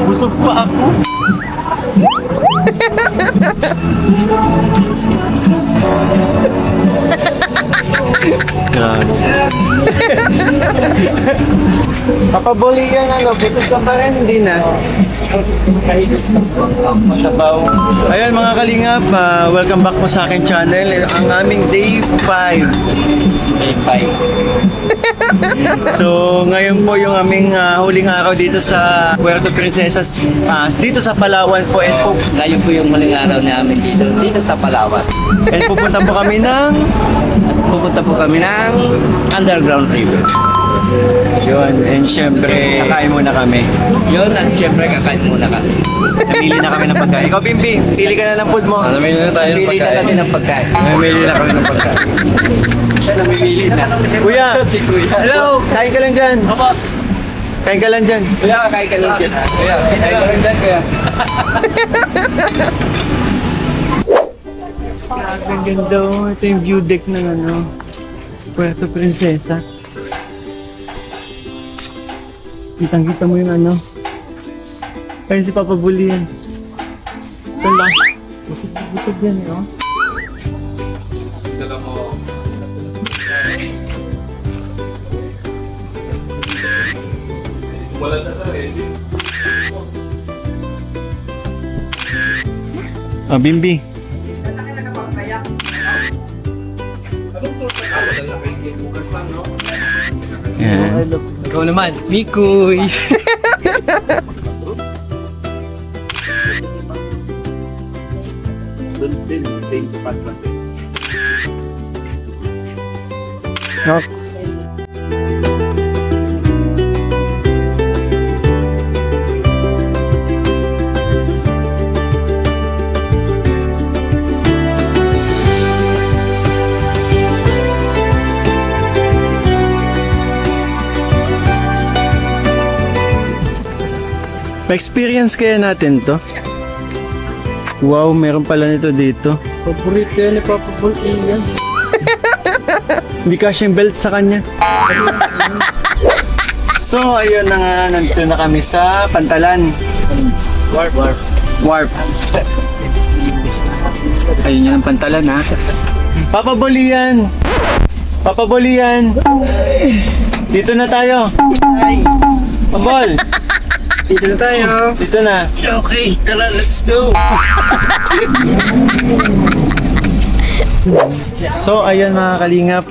Busog pa ako. Grabe. Papabuli yan busog ka pa rin, hindi na. Sabaw. Ayun mga kalingap, welcome back po sa akin channel. Ang aming day 5. Day 5. So ngayon po yung aming huling araw dito sa Puerto Princesas, dito sa Palawan po. And Ngayon po yung huling araw namin dito sa Palawan. pupunta po kami ng Pupunta po kami ng Underground River. yun, and syempre kakain muna kami. Yun, at syempre kakain muna kami. Namili na kami ng pagkain. Ikaw Bimbi, pili ka na ng food mo. Namili na tayo ng pagkain. Namili na kami ng pagkain. Namili na kami ng pagkain. Siya namimili na. Kuya, Si Kuya. Hello! kain ka lang dyan. Opo. Kain ka lang dyan. Kuya, kain ka lang dyan. Kuya, kain ka lang dyan, kuya. Ang ganda. Ito yung view deck ng Puerto Princesa. Kitang-kita mo yung Kaya si Papa Bully yan. Ito lang. Busog yan Dala mo. Wala na tayo eh. Bimbi. Yan. Ikaw naman, Mikoy. Nox. Ma-experience kaya natin to? Wow, meron pala nito dito. Paborito yan ni Papa Paul yan. Hindi kasi yung belt sa kanya. So, ayun na nga, nandito na kami sa Pantalan. Warp. Warp. Ayun yan ang Pantalan, ha? Papa Bolian! Papa Bolian! Dito na tayo! Pabol! Dito na tayo. Dito na. Okay, tara, let's go. So, ayun mga kalingap.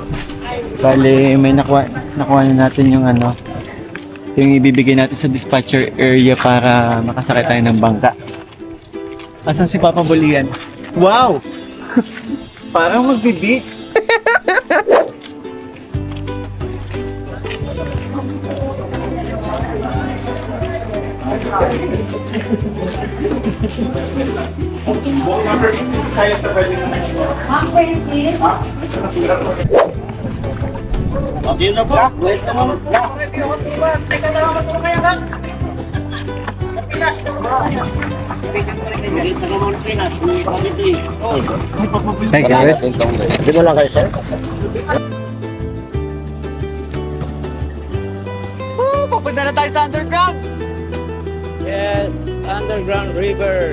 Bale, may nakuha na natin yung yung ibibigay natin sa dispatcher area para makasakay tayo ng bangka. Asan si Papa Bolian? Wow! Parang magbibi. Dito na po. Wait naman. Dito naman Pinas. Hey guys. Di mo lang kayo, sir? Papunta na tayo sa underground! Yes, Underground River.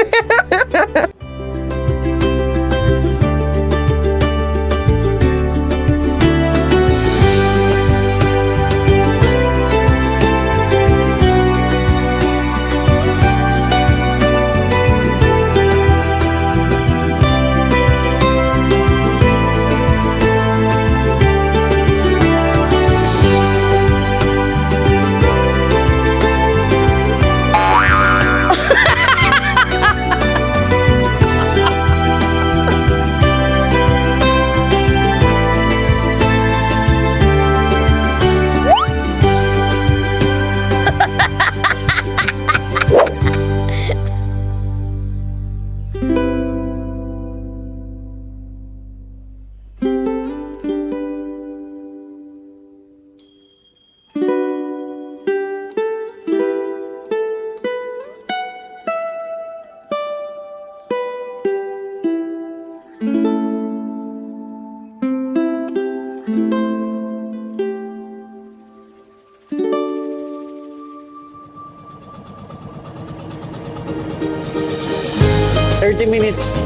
30 minutes.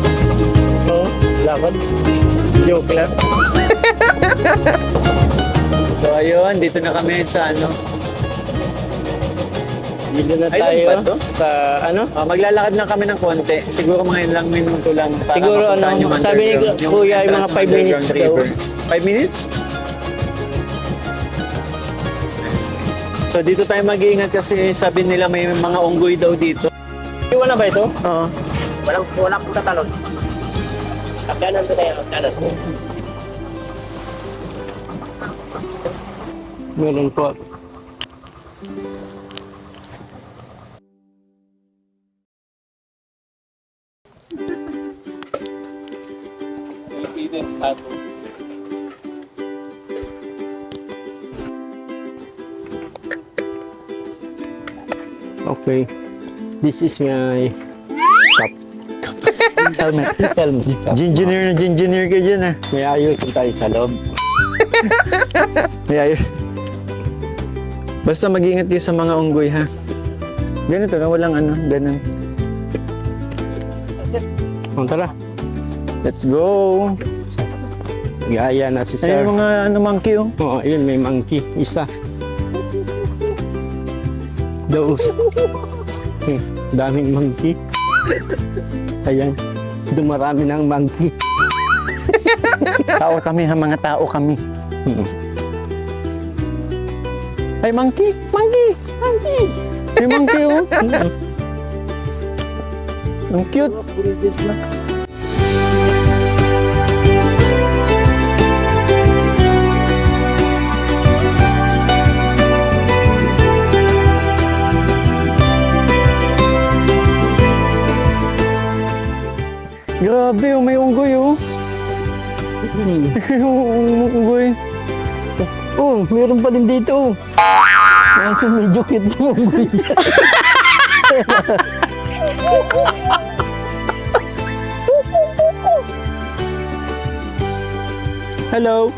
Oo, lakad. Joke lang. So ayun, dito na kami sa ano. Dito na Ay, tayo lang ba to? sa ano? Maglalakad lang kami ng konti. Siguro mga ilang minuto lang para Siguro, mapuntahan ano, yung sabi ni underground, Kuya, yung mga entrance ng 5 minutes underground daw. river. 5 minutes? So dito tayo mag-iingat kasi sabi nila may mga unggoy daw dito. Iwan na ba ito? Oo. Walang pong tatalon. Kanan ba tayo? Kanan. Meron po. Okay. This is my Helmet. helmet. Engineer na engineer ka dyan ah. May ayusin tayo sa loob. May ayos. Basta mag-iingat kayo sa mga unggoy ha. Ganito na, walang ano, ganun. O, tara. Let's go! Gaya na si Ayun Sir. yung mga ano, monkey oh. Oo, ayun, may monkey. Isa. Those. Daming monkey. Ayan. Dumarami ng monkey. Tao kami ha, mga tao kami. Ay, monkey! Monkey! Monkey! May monkey oh. Ang cute. Grabe oh, may unggoy oh. Unggoy. Oh, meron pa din dito. Nasa medyo cute yung unggoy dyan. Hello.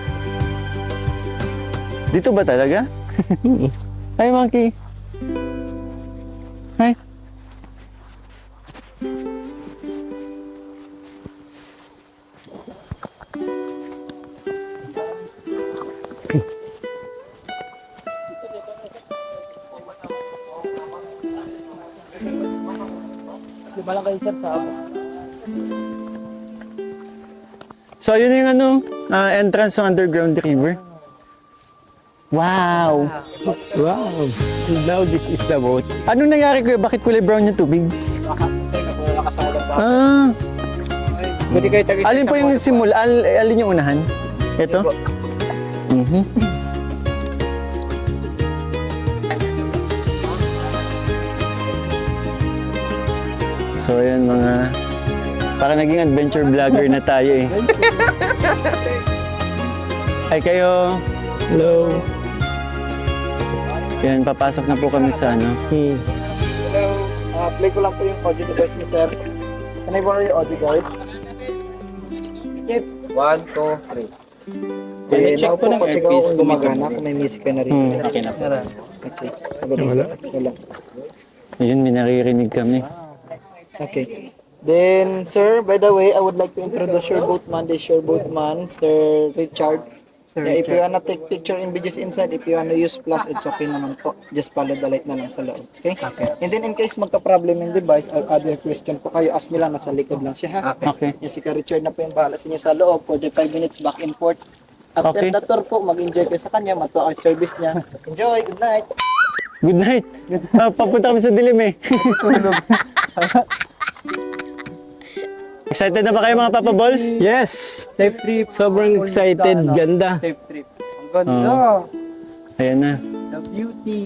Dito ba talaga? Hi, monkey. Hi. Di ba lang kayo sir sa ako? So, yun yung ano, entrance ng underground river. Wow! Wow. Now this is the boat. Anong nangyari kuya? Bakit kulay brown yung tubig? Ah, Pwede kayo tagis. alin po yung simula? Alin yung unahan? Ito? Mhm. So, ayan mga... Parang naging adventure vlogger na tayo eh. Ay kayo. Hello. Yan, papasok na po kami sa ano. Hmm. Hello, play ko lang po yung audio device ni sir. Can I borrow your audio card? Yep. 1, 2, 3. Eh, check ko ng kasi earpiece kung gumagana kung may music ka na rin. Okay na. Tara. Okay. Wala. Ayun, may naririnig kami. Okay. Then, sir, by the way, I would like to introduce your boatman. This is your boatman, Sir Richard. Yeah, if you wanna take picture and videos inside, if you wanna use flash, it's okay naman po. Just follow the light na lang sa loob. Okay? And then, in case magka-problem yung device or other question po kayo, ask nila, nasa likod lang siya, ha? Okay. Yes, si Ka Richard na po yung bahala sa inyo sa loob for the 5 minutes back and forth. After Okay. the tour po, mag-enjoy kayo sa kanya, matuwa ang service niya. Enjoy, good night! Good night. Papunta kami sa dilim eh. Excited na ba kayo mga Papa Balls? Yes. Safe trip. Sobrang excited. Ganda. Safe trip. Ang ganda! Ayan na. The beauty!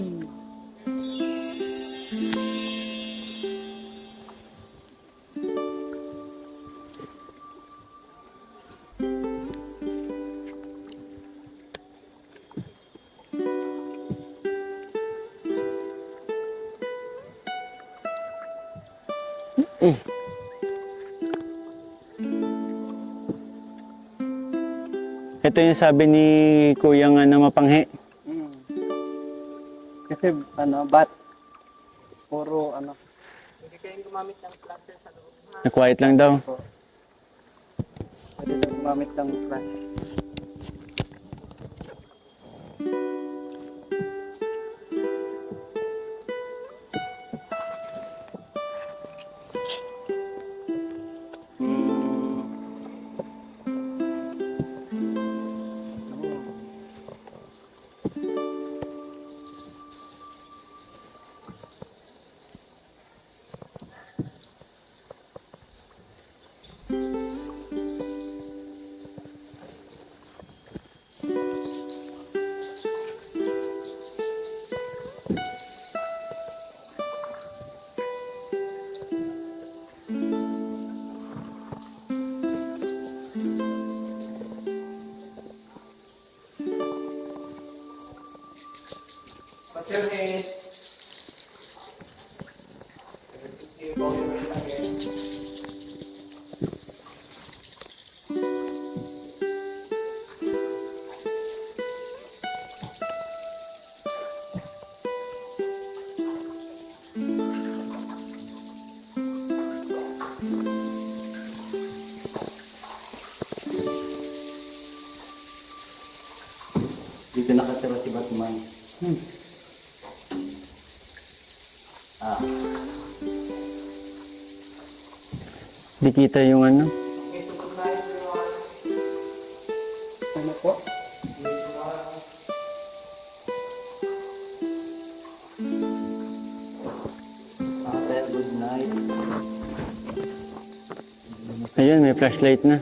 Ito yung sabi ni Kuya nga na mapanghi. Kasi ano, bat puro ano, Hindi kayong gumamit ng flasher sa loob. Na-quiet lang daw. Pwede daw gumamit ng flash. What's your name? Dito nakatira si Batman. Di kita yung ano. Ano po? Ate, good night. Ayun, may flashlight na.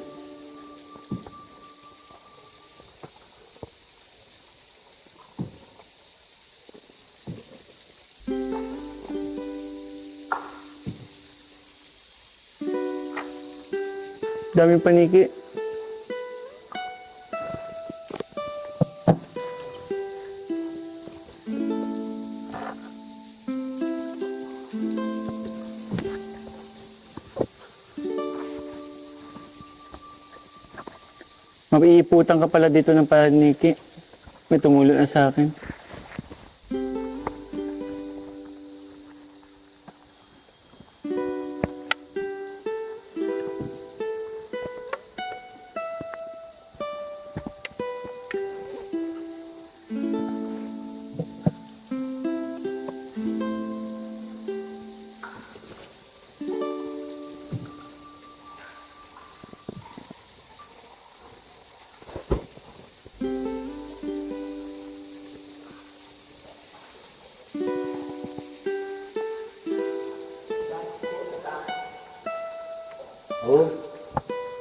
Daming paniki. Maiiputan ka pala dito ng paniki. May tumulo na sa akin. Oh,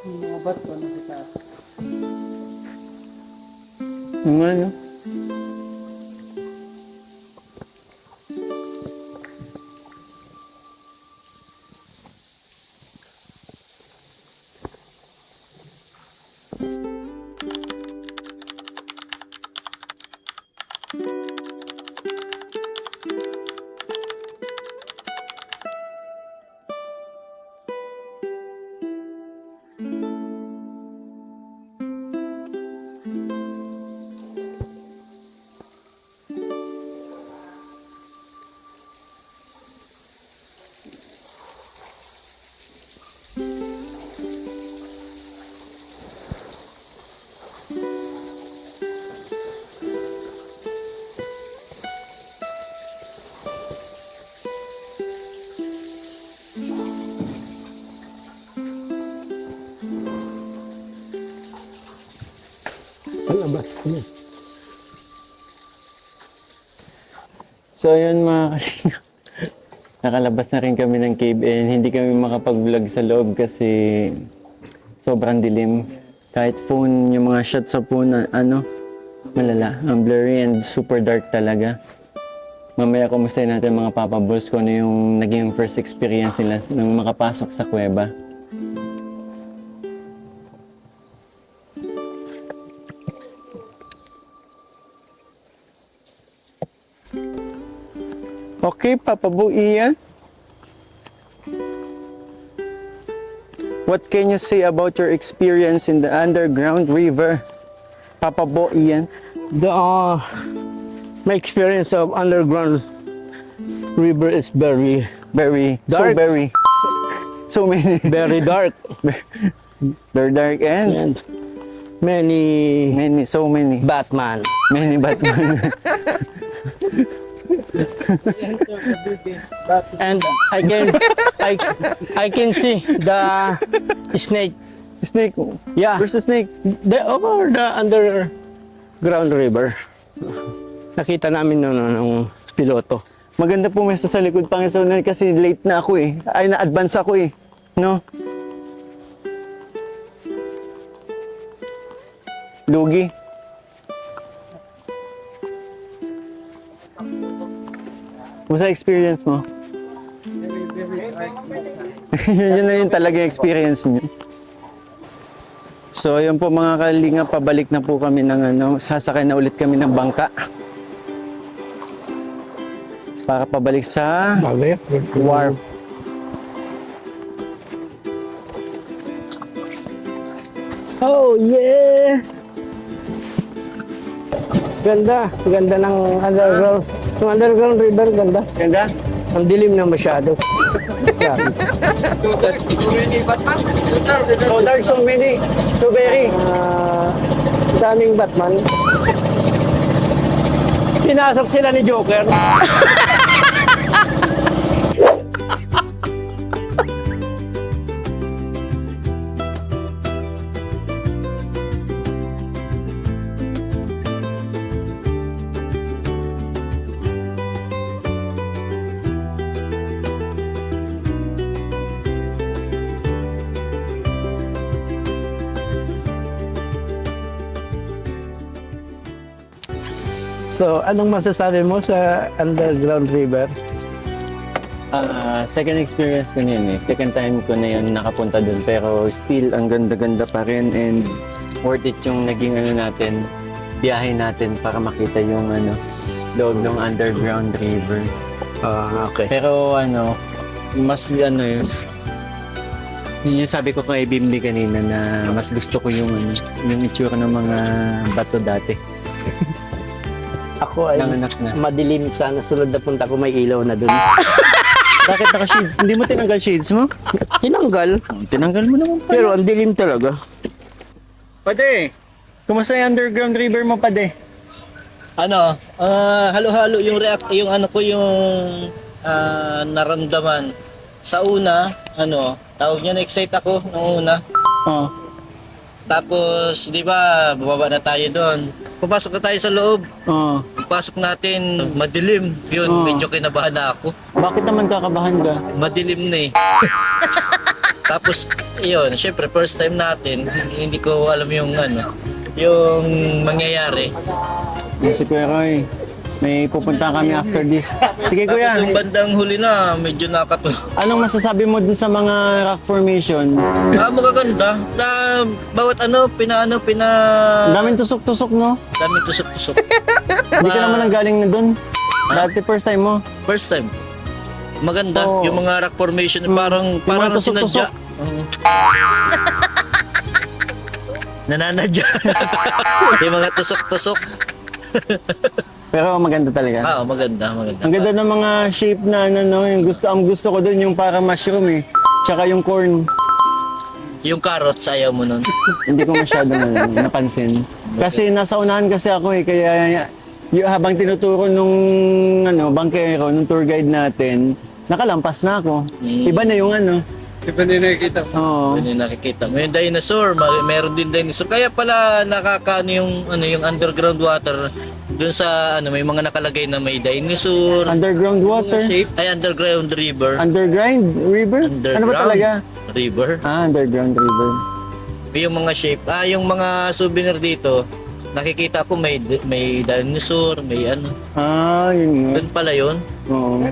Yung mga bato na sa taas. Yung ano? palabas niya. So ayun mga kalinga. Nakalabas na rin kami ng cave and hindi kami makapag-vlog sa loob kasi sobrang dilim. Kahit phone, yung mga shots sa phone, ano, malala. Ang blurry and super dark talaga. Mamaya kumustahin natin mga Papa Balls kung ano yung naging first experience nila nung makapasok sa kuweba. Okay, Papa Bo Ian. What can you say about your experience in the underground river? Papa Bo Ian. My experience of underground river is very, Very, Dark. so many, very dark. very dark and And many so many Batman. Batman. And I can see the snake. Snake. Yeah, Where's the snake? the over the underground river. Nakita namin nung piloto. Maganda pumesto sa likod, Panginoon, kasi late na ako eh. Ay, na-advance ako eh. No? Lugi. Kumusta experience mo? Yun na yun talaga yung experience niyo. So, ayun po mga kalinga, pabalik na po kami ng sasakay na ulit kami ng bangka. Para pabalik sa wharf. Oh yeah! Ganda ng underground. Yung underground river, ganda. Ganda? Ang dilim na masyado. Grabe. So dark, so many, so very. Daming Batman. Pinasok sila ni Joker. So, anong masasabi mo sa underground river? Second experience ko na yun eh. Second time ko na yun nakapunta dun. Pero still, ang ganda-ganda pa rin. And worth it yung naging natin, biyahe natin para makita yung loob ng underground river. Okay. Pero mas yun yung sabi ko kay Bimbi kanina na mas gusto ko yung itsura ng mga bato dati. Ako ay Nanganak na. madilim sana. Sunod na punta ko may ilaw na dun. Bakit naka-shades? Hindi mo tinanggal shades mo? Tinanggal. Tinanggal mo naman pa. Pero ang dilim talaga. Pade, kumusta yung underground river mo, Pade? Halo-halo yung naramdaman. Sa una, tawag niya, na-excite ako nung una. Oh. Tapos, di ba, bumaba na tayo doon. Papasok na tayo sa loob. Oh. Pasok natin, madilim. Yun, Oh. medyo kinabahan na ako. Bakit naman kakabahan ka? Madilim na eh. Tapos, yun, syempre, first time natin, hindi ko alam yung yung mangyayari. Si Kuya Roy, may pupunta kami after this. Sige Tapos Kuya, yung bandang huli na, medyo nakatulog. anong masasabi mo dun sa mga rock formation? Magaganda. Na, bawat Ang daming tusok-tusok, no? daming tusok-tusok. Hindi ka naman nanggaling na dun. Dati first time mo. First time. Maganda. Oo. Yung mga rock formation, parang mga tusok-tusok. sinadya. Nananadya. Yung mga tusok-tusok. Pero maganda talaga. Maganda. Ang ganda ng mga shape na yung ang gusto ko dun yung para mushroom eh. Tsaka yung corn. Yung carrots, ayaw mo nun. Hindi ko masyadong napansin. Kasi nasa unahan kasi ako eh, kaya habang tinuturo nung bangkero, nung tour guide natin, nakalampas na ako. Iba na yung Iba na nakikita. Oo. Yun yung nakikita mo. Yung dinosaur, meron din dinosaur. Kaya pala nakakaano yung underground water dun sa may mga nakalagay na may dinosaur. Underground water. Ay, underground river. Underground river? Ano ba talaga? River. Underground river. Yung mga shape. Yung mga souvenir dito, nakikita ko may dinosaur, may Yun nga. Doon pala yun. Oo.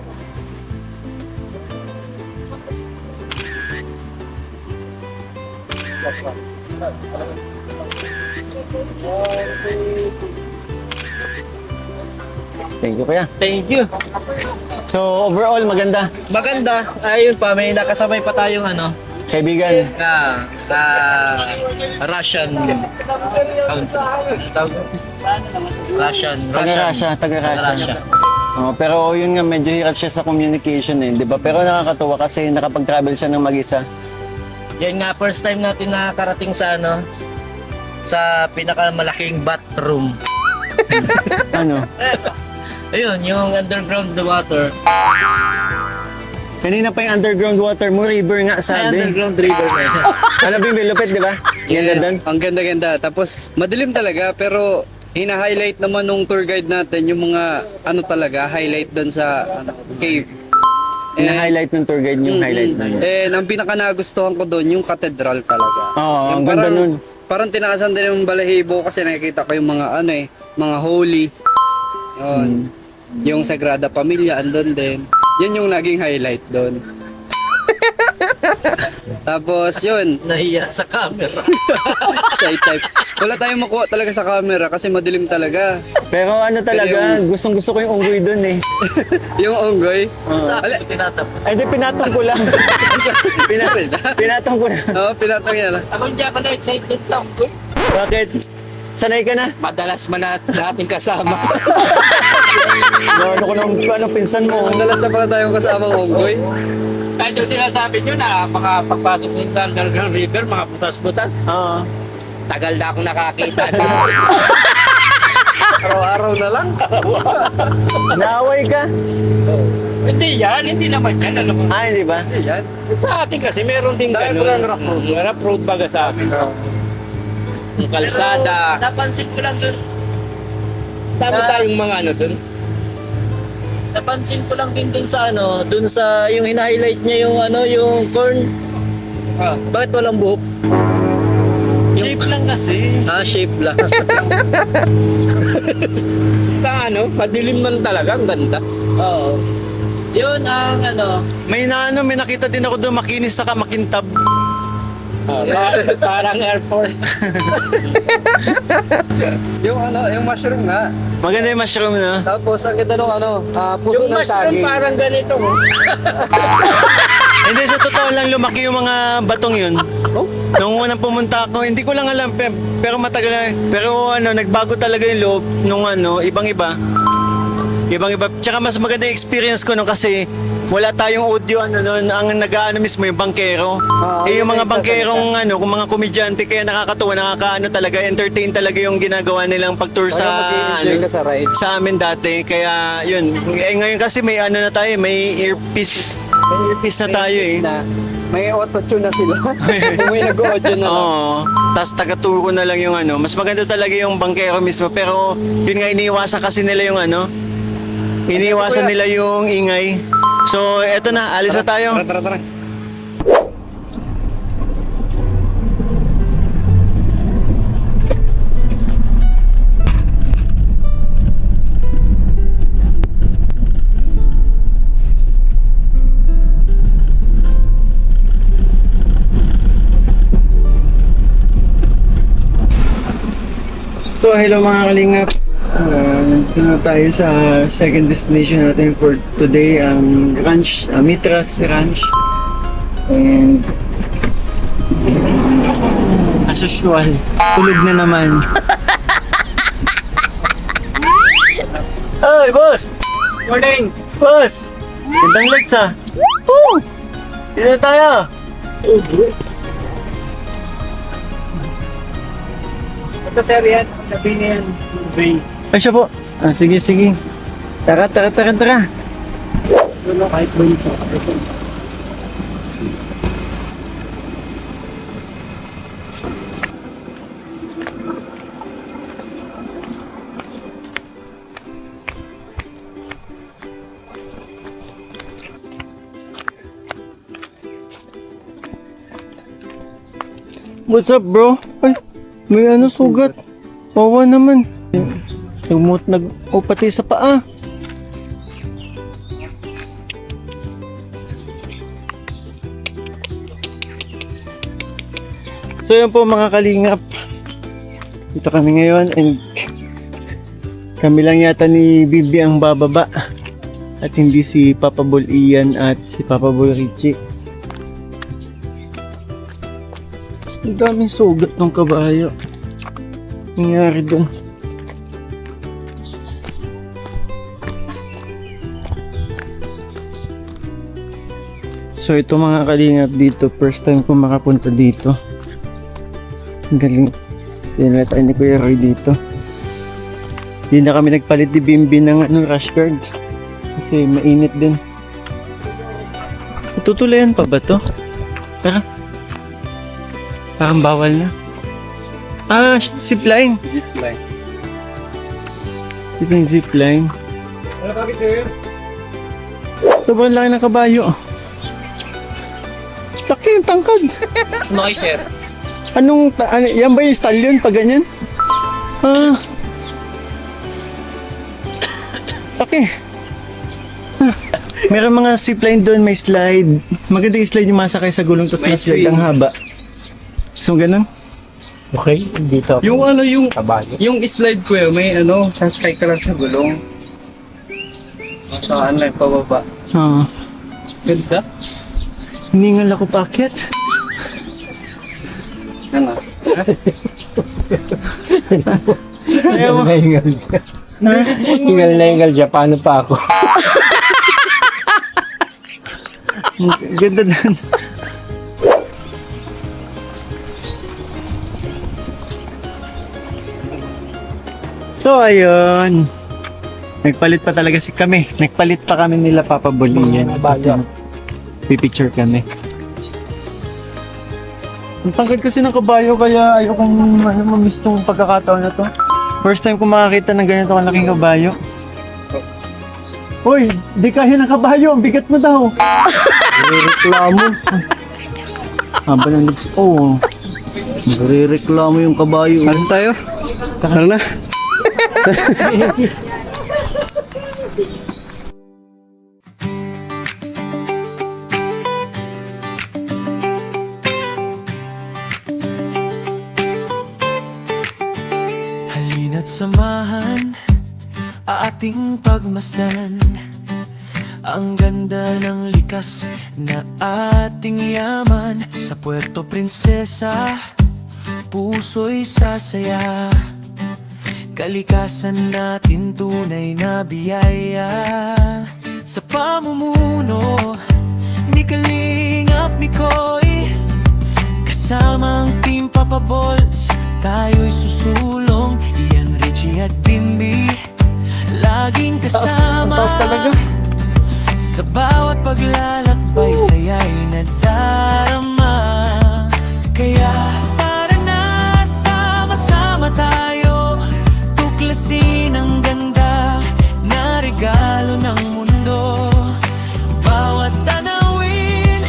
Thank you, Kuya. Thank you. So, overall, maganda. Maganda. Ayun pa, may nakasamay pa tayong Kaibigan. sa Russian country. Russian. Taga-Russia. Taga-Russia. Oh, pero yun nga, medyo hirap siya sa communication eh, di ba? Pero nakakatuwa kasi nakapag-travel siya ng mag-isa. Yan nga, first time natin nakakarating sa ano, sa pinakamalaking bathroom. Ano? Ayun, yung underground water. Kanina pa yung underground water mo, river nga Ay, sabi. underground river na yan. Ano ba yung lupit, di ba? Ganda doon. Ang ganda-ganda. Tapos madilim talaga pero hina-highlight naman nung tour guide natin yung mga ano talaga, highlight doon sa cave. Ina-highlight ng tour guide yung highlight na yun. Ang pinaka nagustuhan ko doon yung cathedral talaga. Oo, Yung ang ganda nun. Parang tinaasan din yung balahibo kasi nakikita ko yung mga ano mga holy. Yun. Yung Sagrada Familia andun din. Yun yung naging highlight doon. Tapos yun, Nahiya sa camera. type. Wala tayong makuha talaga sa camera kasi madilim talaga. Pero ano talaga, gustong-gusto ko yung unggoy doon eh. Yung unggoy. Sa akin, tinatap. Ay, di pinatong ko lang. Pinatong ko lang. Oo, pinatang yan lang. Ako hindi ako na-excited sa unggoy. Bakit? Sanay ka na? Madalas man natin kasama. Ano ko nung pinsan mo? Madalas na pala tayong kasama unggoy. Kahit yung sinasabi nyo na makapagpasok sa underground river, mga butas-butas. Oo. Tagal na akong nakakita. Araw-araw na lang. Naaway ka? Hindi yan, hindi naman yan. Ano mo? Ah, hindi ba? Yan. Sa atin kasi meron din Dahil ganun. walang rough road. Rough road baga sa amin. Yung kalsada. Napansin ko lang dun. Dami tayong mga ano dun. Napansin ko lang din dun sa ano, dun sa yung hina-highlight niya yung ano, yung corn. Bakit walang buhok? Shape lang kasi. Shape lang. Ano, madilim man talaga, ang ganda. Oo. Yun ang ano, May nakita din ako doon, makinis saka makintab. Parang airport. Yung mushroom nga. Maganda yung mushroom na. Tapos ang ganda nung puso Yung ng mushroom saging. parang ganito. Oh. Hindi, sa totoo lang lumaki yung mga batong yun. Nung unang pumunta ako, hindi ko lang alam, pero matagal na. Pero nagbago talaga yung loob nung ibang-iba. Ibang-iba. Tsaka mas maganda yung experience ko kasi wala tayong audio nun, ang nag-aano mismo yung bangkero. Yung mga bangkerong kung mga komedyante kaya nakakatuwa, talaga, entertain talaga yung ginagawa nilang pag-tour sa mag-i-enjoy ka sa ride. sa amin dati. Kaya yun, ngayon kasi may na tayo, may earpiece. May earpiece na tayo eh. May auto-tune na sila. May nag-audio na lang. Oo. Tapos taga-turo na lang yung Mas maganda talaga yung bangkero mismo. Pero yun nga, iniiwasan kasi nila yung iniiwasan nila yung ingay. So, eto na. Alis na tayo. Tara. So, hello mga kalingap. Nandito na tayo sa second destination natin for today, ang ranch, Mitras Ranch. And as usual, tulog na naman. Ay, boss! Morning! Boss! Gandang legs ah! Woo! Dito na tayo! Ito sir yan, sabi niya yan. Ay, siya po. Sige. Tara. Kahit ba ito? What's up, bro? Ay, may sugat. Wawa naman. Pati sa paa. So yun po mga kalingap. Dito kami ngayon and kami lang yata ni Bibi ang bababa. At hindi si Papa Bol Ian at si Papa Bol Richie. Ang daming sugat ng kabayo. Nangyari doon. So ito mga kalingap dito, first time ko makapunta dito. Ang galing. Dinala tayo ni Kuya Roy dito. Hindi na kami nagpalit ni Bimbi ng rash guard. Kasi mainit din. Tutulayan pa ba to? Tara. Parang bawal na. Ah, zipline. Zipline. Ito yung zipline. Sobrang laki ng kabayo. Laki yung tangkad. Sumakay, sir. Yan ba yung stallion pag ganyan? Ah. Laki. Meron mga zipline doon, may slide. Maganda yung slide yung masakay sa gulong tapos may slide ang haba. So ganun. Okay, dito. Yung Kabayo. yung slide ko may sasakay ka lang sa gulong. Saan lang pababa. Ah. Ganda. Hiningal ako paakyat. Ano? Ayaw mo. Hingal siya. Ha? Hingal na hingal siya. Paano pa ako? Ganda doon. So ayun. Nagpalit pa talaga kami. Nagpalit pa kami nila Papa Bolian. Pipicture kami. Ang tangkad kasi ng kabayo kaya ayokong mamiss tong pagkakataon na to. First time ko makakita ng ganito kalaking kabayo. Uy, di kaya ng kabayo. Ang bigat mo daw. Reklamo. Haba ng legs. Oh. Reklamo yung kabayo. Alas tayo? Tara na. Halina't samahan ating pagmasdan ang ganda ng likas na ating yaman. Sa Puerto Princesa, puso'y sasaya. Kalikasan natin tunay na biyaya. Sa pamumuno ni Kalingap Mikoy, kasama ang Team Papa Balls, tayo'y susulong. Iyan Richie at Bimbi, laging kasama. Taas talaga. Sa bawat paglalakbay, saya'y nadarama. Kaya tara na, sama-sama tayo, tuklasin ang ganda na regalo ng mundo. Bawat tanawin,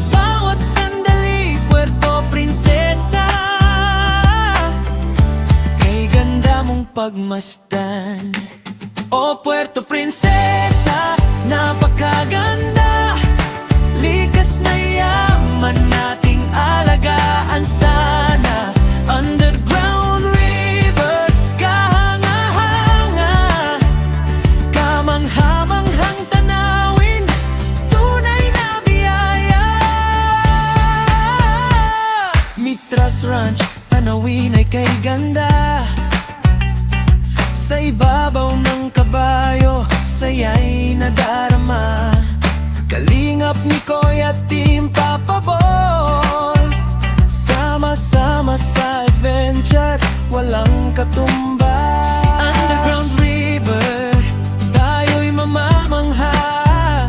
bawat sandali, Puerto Princesa, kay ganda mong pagmasdan. O Puerto Princesa, napakaganda, likas na yaman nating alagaan sana. Underground river, kahanga-hanga, kamangha-manghang tanawin, tunay na biyaya. Mitras Ranch, tanawin ay kay ganda. Sa ibabaw ng kabayo, saya'y nadarama. Kalingap Mikoy at Team Papa Balls, sama-sama sa adventure, walang katumbas. Si Underground River, tayo'y mamamangha.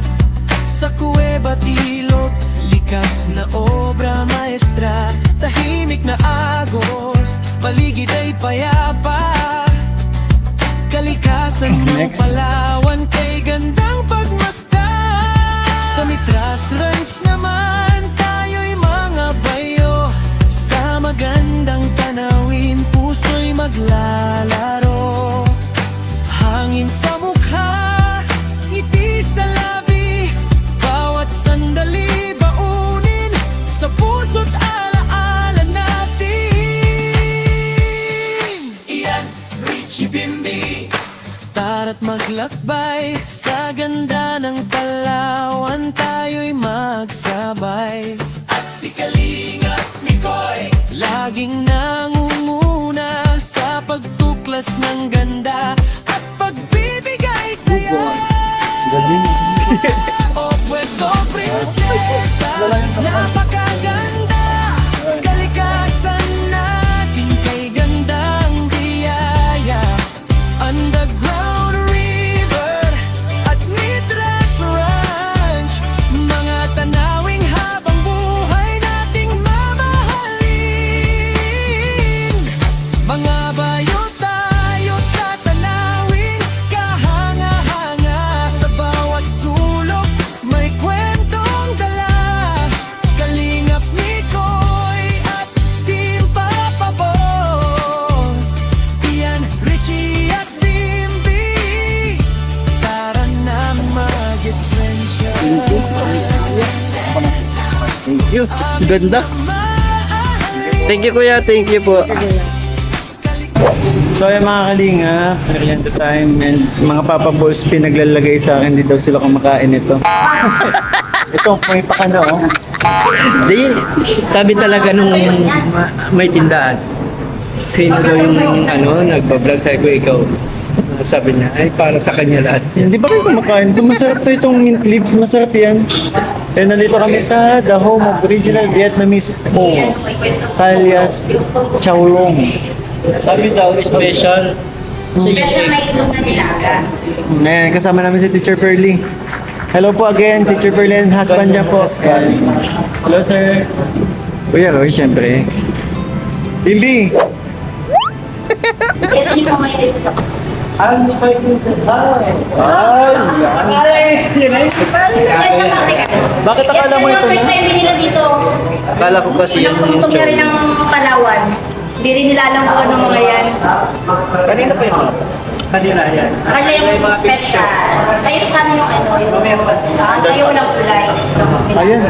Sa kuweba't ilog, likas na obra maestra. Tahimik na agos, paligid ay payapa. Kalikasan ng Next. Palawan, kay gandang pagmasdan. Sa Mitras Ranch naman, tayo'y mga bayo. Sa magandang tanawin, puso'y maglalaro. Hangin sa mukha, ngiti sa labi, bawat sandali baunin sa puso't alaala natin. Iyan, Richie Bimbi, tara't maglakbay. napakaganda. Kalikasan natin kay gandang biyaya. Underground river at Mitras Ranch, mga tanawing habang buhay nating mamahalin. Mga bayo tayo sa tanawin, kahanga-hanga sa bawat sulok, may kwentong dala. Kalingap ni Koy at Team Papa Boss, Ian, Richie at Bimbi, tara na mag-adventure. Thank you. Ganda. Thank you kuya, thank you po. So yung mga kalinga, merienda time and mga Papa Balls pinaglalagay sa akin, di daw sila kumakain ito. Ito, may pakana oh. Di, sabi talaga nung may tindahan. Sino daw yung nagbablog sa ko, ikaw. Sabi niya, ay para sa kanya lahat. Hindi ba kayo kumakain? Ito masarap to, itong mint leaves, masarap yan. Eh, nandito kami sa the home of original Vietnamese po, alias Chow Long. Sabi daw, special. Special na itlog na nilaga. Ngayon, kasama namin si Teacher Pearly. Hello po again, Teacher Pearly and husband niya po. Hello sir. Kuya Roy, syempre. Bimbi! Ito yung mga itlog. Bakit akala mo ito First na? time din nila dito. Akala ko kasi yan yung Pinagtutong niya rin ng Palawan. Hindi rin nila alam kung ano mga yan. Kanina pa yung mga kanina yan. Sa kanila yung special. Sa'yo sa amin yung ano, sa'yo walang kulay. Ayan.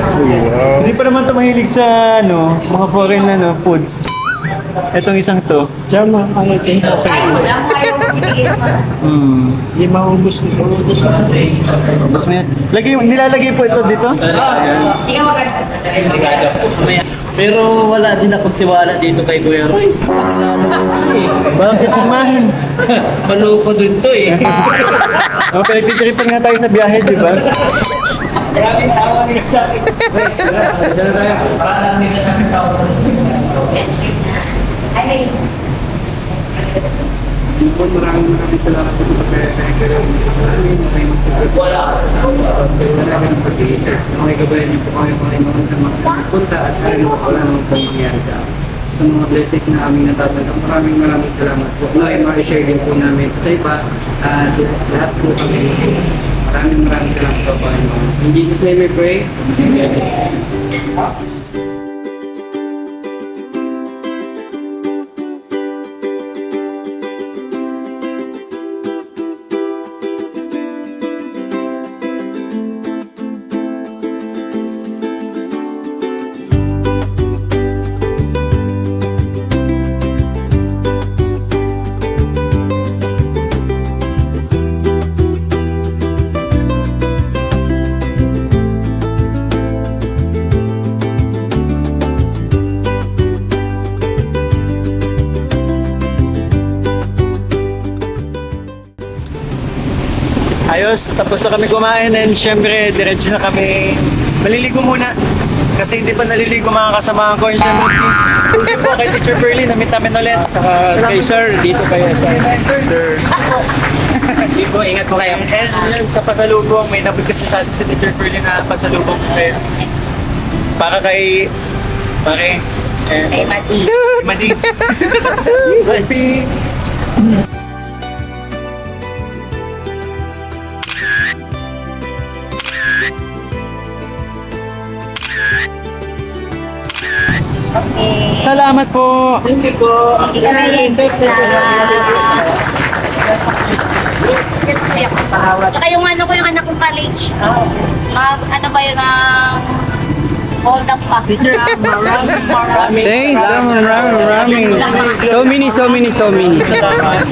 Hindi pa naman ito mahilig sa mga foreign foods. Itong isang to. Tama, ano ito? Ay, wala mo ayaw ibigay sa Hindi maubos ko. Maubos na. Tapos may nilalagay po ito dito. Ayan. Sige maganda. Pero wala din akong tiwala dito kay Kuya Roy. Bakit naman? Panuko dun to eh. Oh, pinagtitripan nga tayo sa biyahe, di ba? Maraming tawa nila sa akin. Parang nila sa akin tawa. Ay, may Maraming salamat po sa pagkakaroon namin. Wala. Talagang pag-iisip. Mga gabayan niyo po kami sa mga punta at alam mo wala naman pong mangyari sa mga blessing na aming natatanggap. Maraming salamat po. No, ay ma-share din po namin sa iba at lahat po kami. Maraming salamat po. In Jesus' name we pray. Ayos, tapos na kami kumain and syempre diretso na kami maliligo muna. Kasi hindi pa naliligo mga kasamahan ko. And syempre, thank you po kay Teacher Pearly, na-meet namin ulit. Kay sir, dito kayo. Sir. Dito, ingat po kayo. And yun, sa pasalubong, may nabot kasi sa atin si Teacher Pearly na pasalubong kayo. Para kay Pare. Ay, Mati. Madi. Happy. Okay. Salamat po. Thank you po. Hindi ka na rin Tsaka yung ano ko, yung anak kong college. Ano ba yun hold up pa. Teacher, Thanks, maraming. So many. salamat.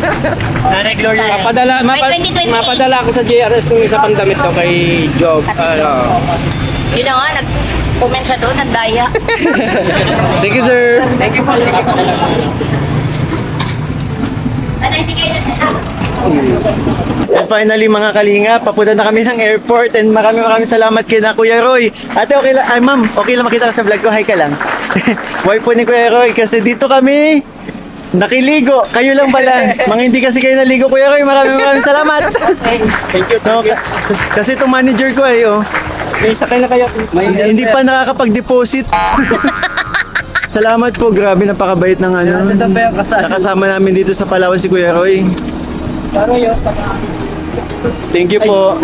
Nanay Gloria. May 2028. Mapadala ako sa JRS nung isa pang damit to kay Job. Yun na nga, nag-comment siya doon, nagdaya. Thank you, sir. And finally mga kalinga, papunta na kami ng airport and maraming salamat kina Kuya Roy. Ate, okay lang, ay ma'am, okay lang makita ka sa vlog ko, hi ka lang. Wife po ni Kuya Roy kasi dito kami nakiligo. Kayo lang pala. Mga hindi kasi kayo naligo, Kuya Roy, maraming salamat. Thank you. No, kasi itong manager ko ay May sakay na kayo. hindi pa nakakapag-deposit. Salamat po, grabe napakabait ng ano. Nakasama namin dito sa Palawan si Kuya Roy. Thank you po.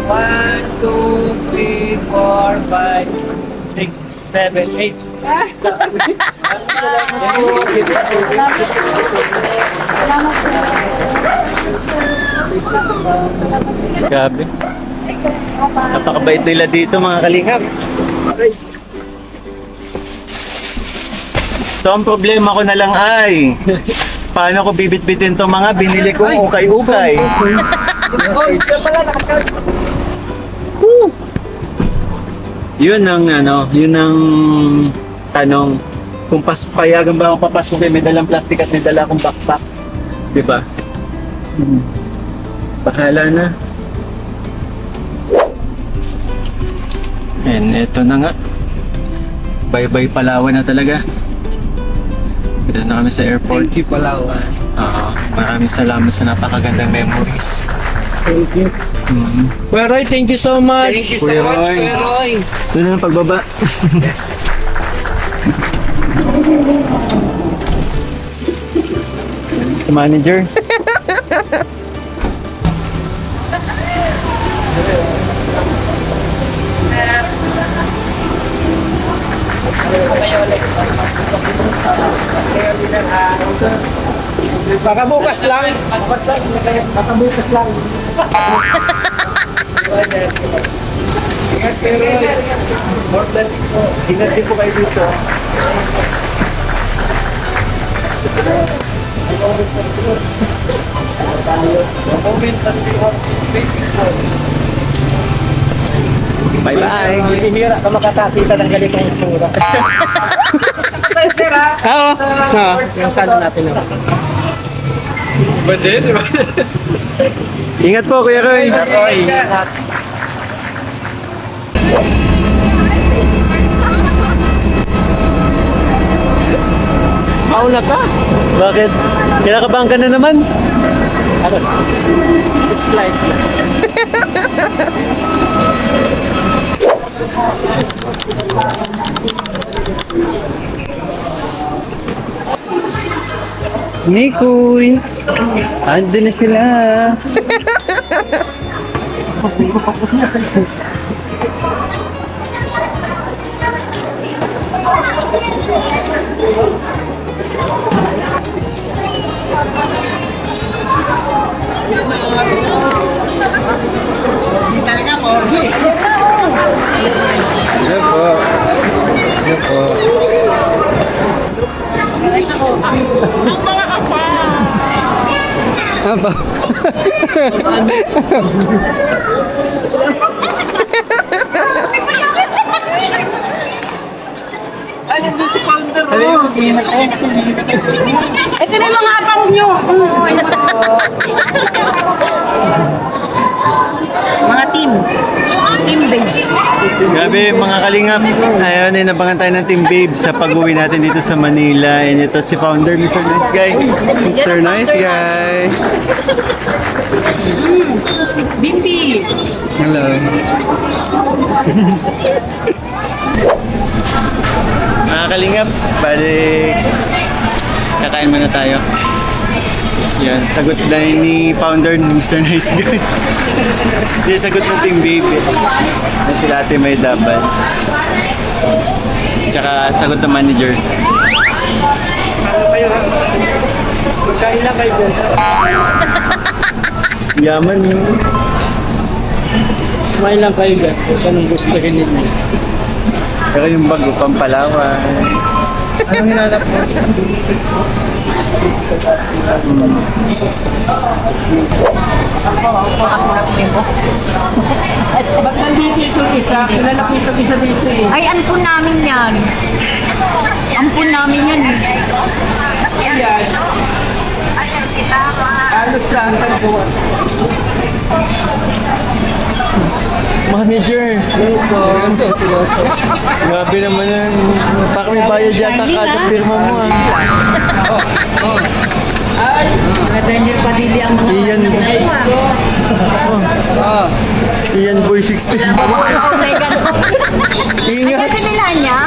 One, two, three, four, five, six, seven, eight. Grabe. Napakabait nila dito mga kalingap. So ang problema ko na lang ay paano ko bibit-bitin to mga binili kong ukay-ukay. Woo! Yun ang tanong. Kung payagan ba akong papasok, may dalang plastic at may dala akong backpack. Diba? Bahala na. And eto na nga. Bye-bye Palawan na talaga. Dito na kami sa airport. Thank you, Palawan. Maraming salamat sa napakagandang memories. Thank you. Kuya Roy, thank you so much. Thank you so Kuya much, Roy. Kuya Roy. Doon na ang pagbaba. Yes. Si manager. Baka bukas lang. Baka bukas lang. Ingat kayo, Roy. More blessing po. Ingat din po kayo dito. Bye-bye. Bihira ka makakakita ng ganitong itsura. Oo. Oo. Yung salo natin. Pwede, di ba? Ingat po Kuya Roy. Mauna ka? Bakit? Kinakabahan ka na naman? Ano? Slide. Nikoy! Andun na sila! Hello po. Hello po. Apa? Ito na yung mga abang nyo. Mga team. Team big. Grabe mga kalingap. Ayun, inabangan tayo ng Team Babe sa pag-uwi natin dito sa Manila. And ito si founder, Mr. Nice Guy. Mr. Nice Guy. Bimbi. Hello. Mga kalingap, balik. Kakain muna tayo. Yan, sagot na ni founder ni Mr. Nice Guy. Hindi, sagot ng Team Babe. Yan sila ate may daban. Tsaka sagot ng manager. Magkain lang kayo dyan. Yaman yun. Kumain lang kayo dyan. Kung anong gusto ninyo. Pero yung bago pang Palawan. Anong hinanap mo? Ba't nandito itong isa? Kilala ko itong isa dito eh. Ay, ampun namin yan. Ampun namin yan. Yan. Alos lang ang buwan. Manager! Grabe naman yan. Baka may bayad yata kada firma mo ah. Daniel Padilla ang mga Iyan. Oh. Iyan boy 60. Oh my God. Ingat. Kasi nila niya?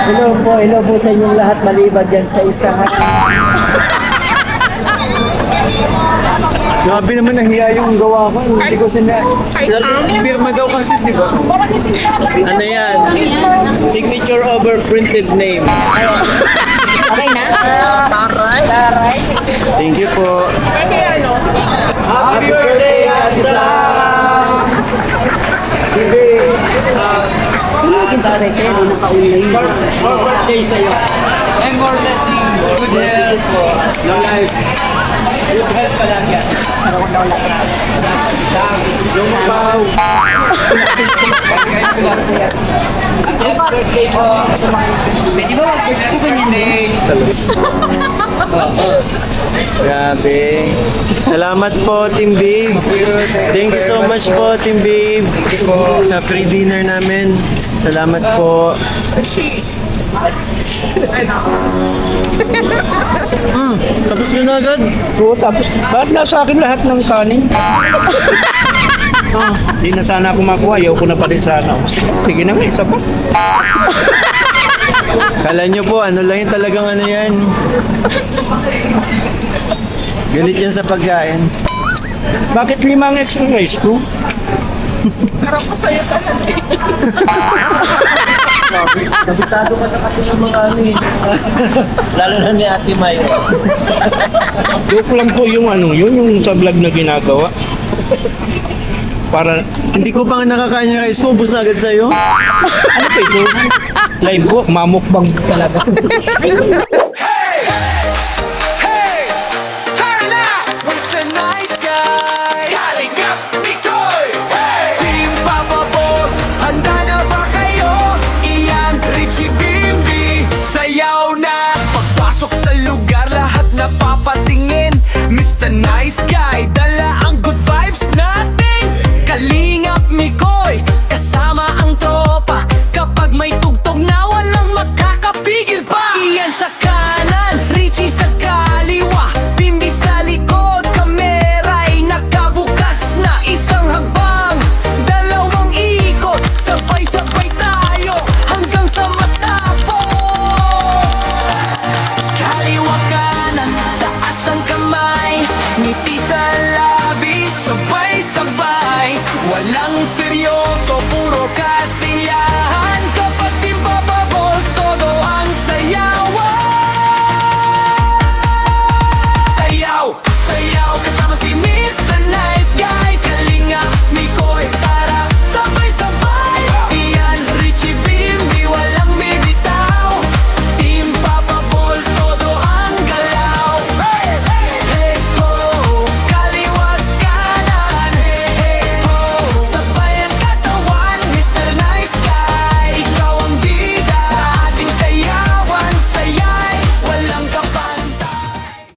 Hello po sa inyong lahat maliban dyan sa isang Grabe naman nahiya yung gawa ko. Hindi ko sina... Pirma daw kasi, di ba? Ano yan? Signature over printed name. Okay na? Thank you po. Happy birthday, Ate Sam! more birthday sa'yo. And more blessings. Good health. Long life. Good health palagi. Yung mabaw. Birthday po. Pwede ba mag-birds ko ganyan? Grabe. Salamat po, Team Babe. Thank you so much po, Team Babe. Sa free dinner namin. Salamat po. Tapos nyo na agad. Oo, tapos, ba't nasa akin lahat ng kanin? Hindi na sana ako makuha. Ayaw ko na pa rin sana. Sige na nga, isa pa. Kala nyo po, ano lang yun talagang ano yan. Galit yan sa pagkain. Bakit 5 ang extra rice ko? Kabisado ka na kasi ng mga ano eh. Lalo na ni Ate Mayo. Joke lang po yung ano, yung sa vlog na ginagawa. Para, Hindi ko pa nga nakakain yung rice ko, ubus na agad sa'yo. ano pa ito? Live po, mamukbang talaga.